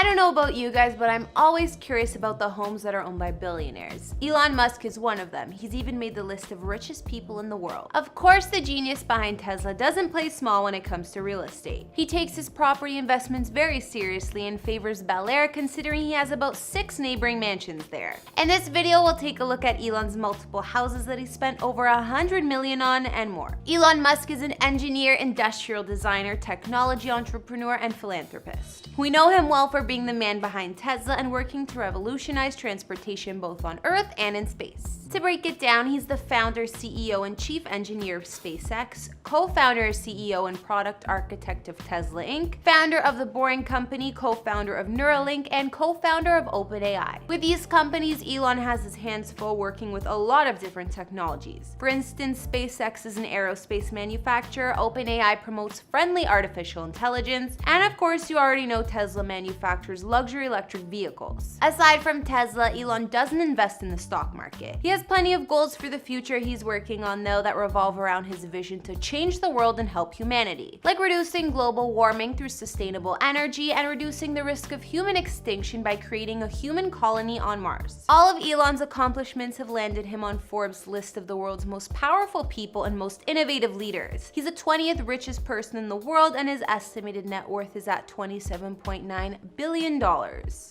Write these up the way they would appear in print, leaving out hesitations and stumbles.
I don't know about you guys, but I'm always curious about the homes that are owned by billionaires. Elon Musk is one of them. He's even made the list of richest people in the world. Of course, the genius behind Tesla doesn't play small when it comes to real estate. He takes his property investments very seriously and favors Bel Air, considering he has about 6 neighboring mansions there. In this video, we'll take a look at Elon's multiple houses that he spent over $100 million on and more. Elon Musk is an engineer, industrial designer, technology entrepreneur, and philanthropist. We know him well for being the man behind Tesla and working to revolutionize transportation both on Earth and in space. To break it down, he's the founder, CEO, and chief engineer of SpaceX, co-founder, CEO, and product architect of Tesla Inc., founder of The Boring Company, co-founder of Neuralink, and co-founder of OpenAI. With these companies, Elon has his hands full working with a lot of different technologies. For instance, SpaceX is an aerospace manufacturer, OpenAI promotes friendly artificial intelligence, and of course, you already know Tesla manufactures luxury electric vehicles. Aside from Tesla, Elon doesn't invest in the stock market. He has plenty of goals for the future he's working on, though, that revolve around his vision to change the world and help humanity, like reducing global warming through sustainable energy and reducing the risk of human extinction by creating a human colony on Mars. All of Elon's accomplishments have landed him on Forbes' list of the world's most powerful people and most innovative leaders. He's the 20th richest person in the world, and his estimated net worth is at $27.9 billion.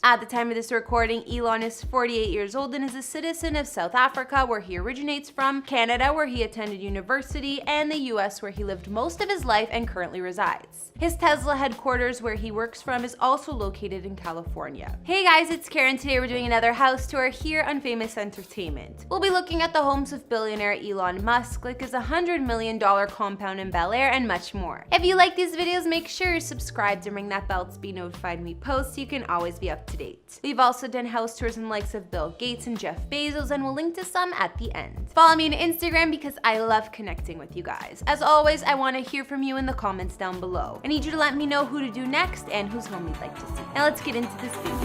At the time of this recording, Elon is 48 years old and is a citizen of South Africa, where he originates from, Canada, where he attended university, and the US, where he lived most of his life and currently resides. His Tesla headquarters, where he works from, is also located in California. Hey guys, it's Karen. Today we're doing another house tour here on Famous Entertainment. We'll be looking at the homes of billionaire Elon Musk, like his $100 million compound in Bel Air, and much more. If you like these videos, make sure you're subscribed and ring that bell to be notified when we post so you can always be up to date. We've also done house tours in the likes of Bill Gates and Jeff Bezos, and we'll link to some at the end. Follow me on Instagram because I love connecting with you guys. As always, I want to hear from you in the comments down below. I need you to let me know who to do next and whose home you'd like to see. Now let's get into this video.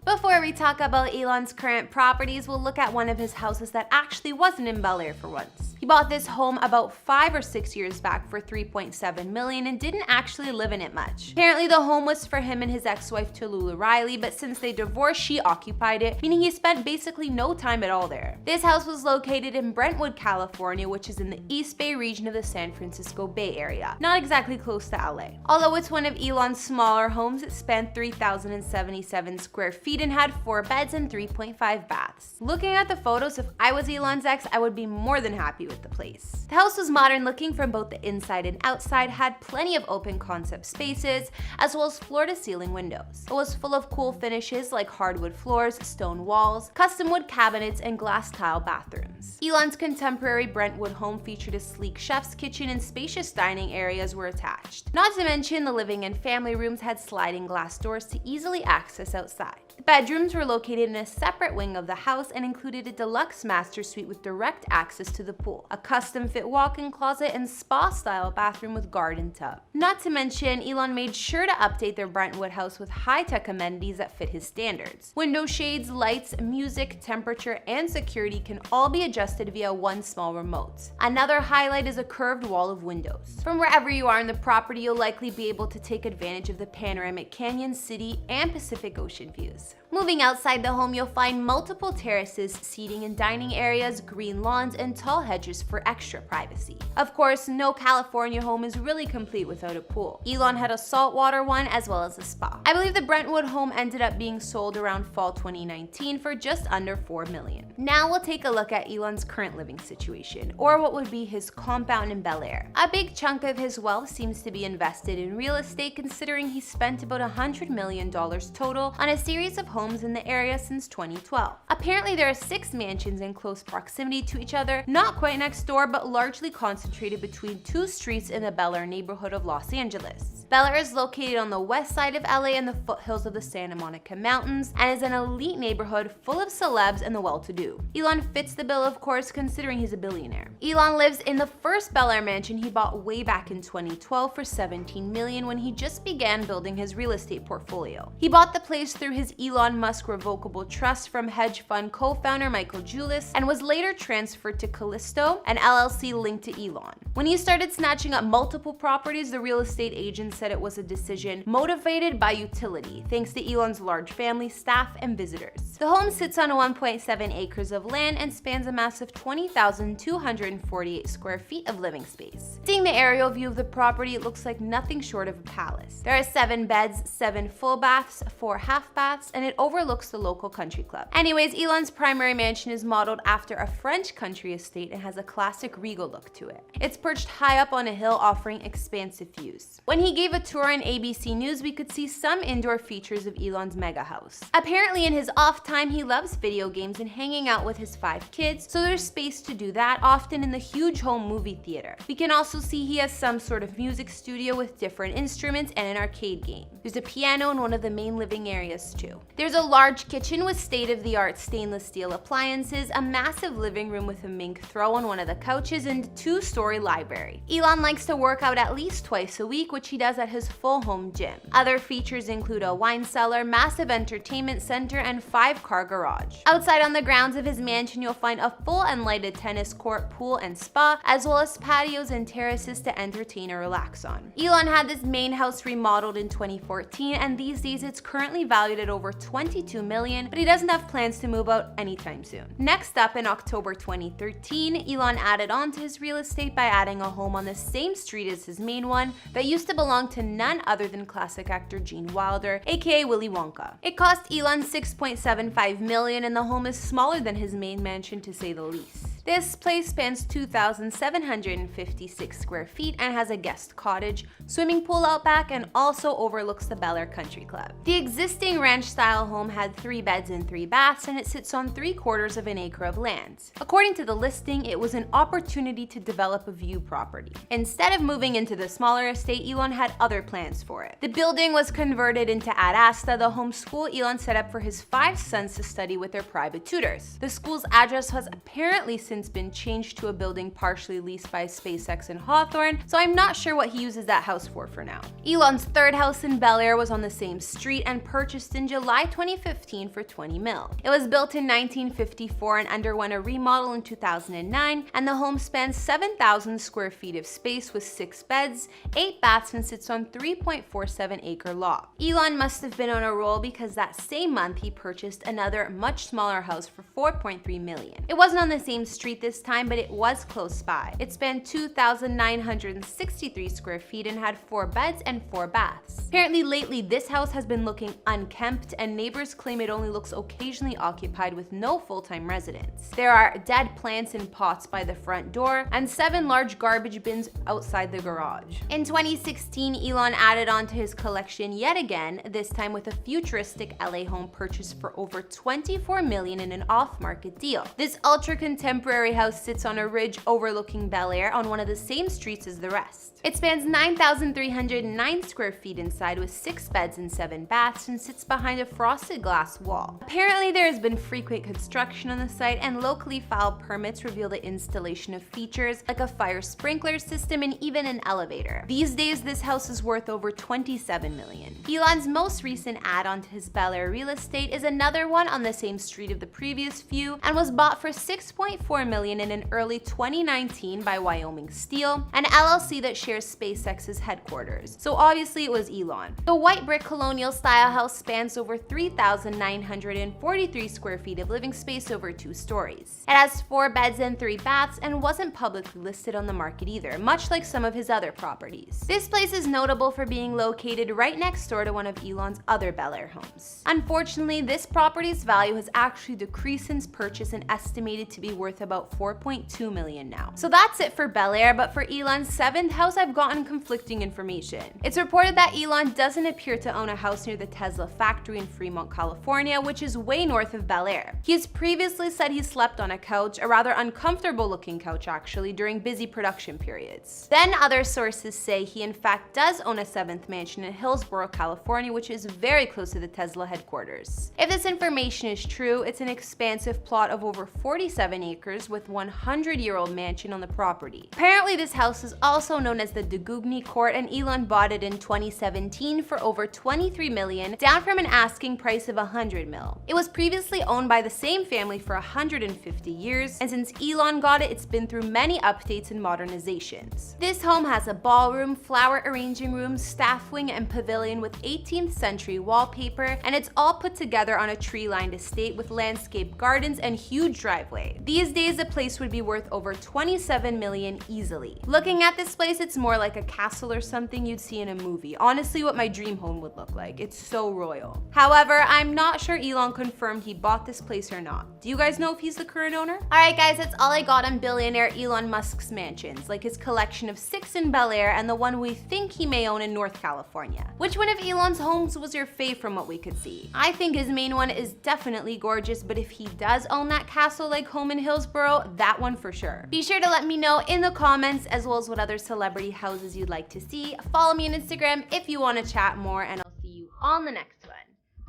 Before we talk about Elon's current properties, we'll look at one of his houses that actually wasn't in Bel Air for once. He bought this home about 5 or 6 years back for $3.7 million and didn't actually live in it much. Apparently, the home was for him and his ex-wife Tallulah Riley, but since they divorced, she occupied it, meaning he spent basically no time at all there. This house was located in Brentwood, California, which is in the East Bay region of the San Francisco Bay Area, not exactly close to LA. Although it's one of Elon's smaller homes, it spanned 3,077 square feet and had 4 beds and 3.5 baths. Looking at the photos, if I was Elon's ex, I would be more than happy with the place. The house was modern looking from both the inside and outside, had plenty of open concept spaces, as well as floor to ceiling windows. It was full of cool finishes like hardwood floors, stone walls, custom wood cabinets, and glass tile bathrooms. Elon's contemporary Brentwood home featured a sleek chef's kitchen, and spacious dining areas were attached. Not to mention, the living and family rooms had sliding glass doors to easily access outside. The bedrooms were located in a separate wing of the house and included a deluxe master suite with direct access to the pool, a custom-fit walk-in closet, and spa-style bathroom with garden tub. Not to mention, Elon made sure to update their Brentwood house with high-tech amenities that fit his standards. Window shades, lights, music, temperature, and security can all be adjusted via one small remote. Another highlight is a curved wall of windows. From wherever you are in the property, you'll likely be able to take advantage of the panoramic canyon, city, and Pacific Ocean views. Moving outside the home, you'll find multiple terraces, seating and dining areas, green lawns, and tall hedges for extra privacy. Of course, no California home is really complete without a pool. Elon had a saltwater one as well as a spa. I believe the Brentwood home ended up being sold around fall 2019 for just under $4 million. Now we'll take a look at Elon's current living situation, or what would be his compound in Bel Air. A big chunk of his wealth seems to be invested in real estate, considering he spent about $100 million total on a series of homes in the area since 2012. Apparently, there are 6 mansions in close proximity to each other, not quite next door, but largely concentrated between 2 streets in the Bel Air neighborhood of Los Angeles. Bel Air is located on the west side of LA in the foothills of the Santa Monica Mountains and is an elite neighborhood full of celebs and the well-to-do. Elon fits the bill, of course, considering he's a billionaire. Elon lives in the first Bel Air mansion he bought way back in 2012 for $17 million when he just began building his real estate portfolio. He bought the place through his Elon Elon Musk revocable trust from hedge fund co-founder Michael Julius and was later transferred to Callisto, an LLC linked to Elon. When he started snatching up multiple properties, the real estate agent said it was a decision motivated by utility, thanks to Elon's large family, staff, and visitors. The home sits on 1.7 acres of land and spans a massive 20,248 square feet of living space. Seeing the aerial view of the property, it looks like nothing short of a palace. There are 7 beds, 7 full baths, 4 half baths, and it overlooks the local country club. Anyways, Elon's primary mansion is modeled after a French country estate and has a classic regal look to it. It's perched high up on a hill, offering expansive views. When he gave a tour on ABC News, we could see some indoor features of Elon's mega house. Apparently, in his off time, he loves video games and hanging out with his 5 kids, so there's space to do that, often in the huge home movie theater. We can also see he has some sort of music studio with different instruments and an arcade game. There's a piano in one of the main living areas too. There's a large kitchen with state-of-the-art stainless steel appliances, a massive living room with a mink throw on one of the couches, and a 2-story library. Elon likes to work out at least twice a week, which he does at his full home gym. Other features include a wine cellar, massive entertainment center, and 5-car garage. Outside on the grounds of his mansion, you'll find a full and lighted tennis court, pool, and spa, as well as patios and terraces to entertain or relax on. Elon had this main house remodeled in 2014, and these days it's currently valued at over $22 million, but he doesn't have plans to move out anytime soon. Next up, in October 2013, Elon added on to his real estate by adding a home on the same street as his main one that used to belong to none other than classic actor Gene Wilder, aka Willy Wonka. It cost Elon $6.75 million, and the home is smaller than his main mansion, to say the least. This place spans 2,756 square feet and has a guest cottage, swimming pool out back, and also overlooks the Bel Air Country Club. The existing ranch-style home had 3 beds and 3 baths, and it sits on 3/4 of an acre of land. According to the listing, it was an opportunity to develop a view property. Instead of moving into the smaller estate, Elon had other plans for it. The building was converted into Ad Asta, the home school Elon set up for his 5 sons to study with their private tutors. The school's address has apparently since been changed to a building partially leased by SpaceX in Hawthorne, so I'm not sure what he uses that house for now. Elon's 3rd house in Bel Air was on the same street and purchased in July 2015 for $20 million. It was built in 1954 and underwent a remodel in 2009, and the home spans 7,000 square feet of space with 6 beds, 8 baths, and sits on 3.47-acre lot. Elon must have been on a roll because that same month he purchased another much smaller house for $4.3 million. It wasn't on the same street this time, but it was close by. It spanned 2,963 square feet and had 4 beds and 4 baths. Apparently lately this house has been looking unkempt, and neighbors claim it only looks occasionally occupied with no full-time residents. There are dead plants in pots by the front door and 7 large garbage bins outside the garage. In 2016, Elon added on to his collection yet again, this time with a futuristic LA home purchased for over $24 million in an off-market deal. This ultra-contemporary house sits on a ridge overlooking Bel Air on one of the same streets as the rest. It spans 9,309 square feet inside with 6 beds and 7 baths and sits behind a frosted glass wall. Apparently there has been frequent construction on the site, and locally filed permits reveal the installation of features like a fire sprinkler system and even an elevator. These days this house is worth over $27 million. Elon's most recent add-on to his Bel Air real estate is another one on the same street of the previous few and was bought for $6.4 million in an early 2019 by Wyoming Steel, an LLC that shares SpaceX's headquarters. So obviously it was Elon. The white brick colonial style house spans over 3,943 square feet of living space over 2 stories. It has 4 beds and 3 baths and wasn't publicly listed on the market either, much like some of his other properties. This place is notable for being located right next door to one of Elon's other Bel Air homes. Unfortunately, this property's value has actually decreased since purchase and estimated to be worth about $4.2 million now. So that's it for Bel Air, but for Elon's 7th house, I've gotten conflicting information. It's reported that Elon doesn't appear to own a house near the Tesla factory in Fremont, California, which is way north of Bel Air. He has previously said he slept on a couch, a rather uncomfortable looking couch actually, during busy production periods. Then other sources say he in fact does own a 7th mansion in Hillsborough, California, which is very close to the Tesla headquarters. If this information is true, it's an expansive plot of over 47 acres acres with 100-year-old mansion on the property. Apparently, this house is also known as the Dugugny Court, and Elon bought it in 2017 for over $23 million, down from an asking price of $100 million. It was previously owned by the same family for 150 years, and since Elon got it, it's been through many updates and modernizations. This home has a ballroom, flower arranging room, staff wing, and pavilion with 18th century wallpaper, and it's all put together on a tree-lined estate with landscape gardens and huge driveway. These days, the place would be worth over $27 million easily. Looking at this place, it's more like a castle or something you'd see in a movie. Honestly, what my dream home would look like. It's so royal. However, I'm not sure Elon confirmed he bought this place or not. Do you guys know if he's the current owner? Alright guys, that's all I got on billionaire Elon Musk's mansions, like his collection of 6 in Bel Air and the one we think he may own in North California. Which one of Elon's homes was your fave from what we could see? I think his main one is definitely gorgeous, but if he does own that castle-like home in Hillsboro, that one for sure. Be sure to let me know in the comments, as well as what other celebrity houses you'd like to see. Follow me on Instagram if you want to chat more, and I'll see you on the next one.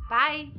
Bye!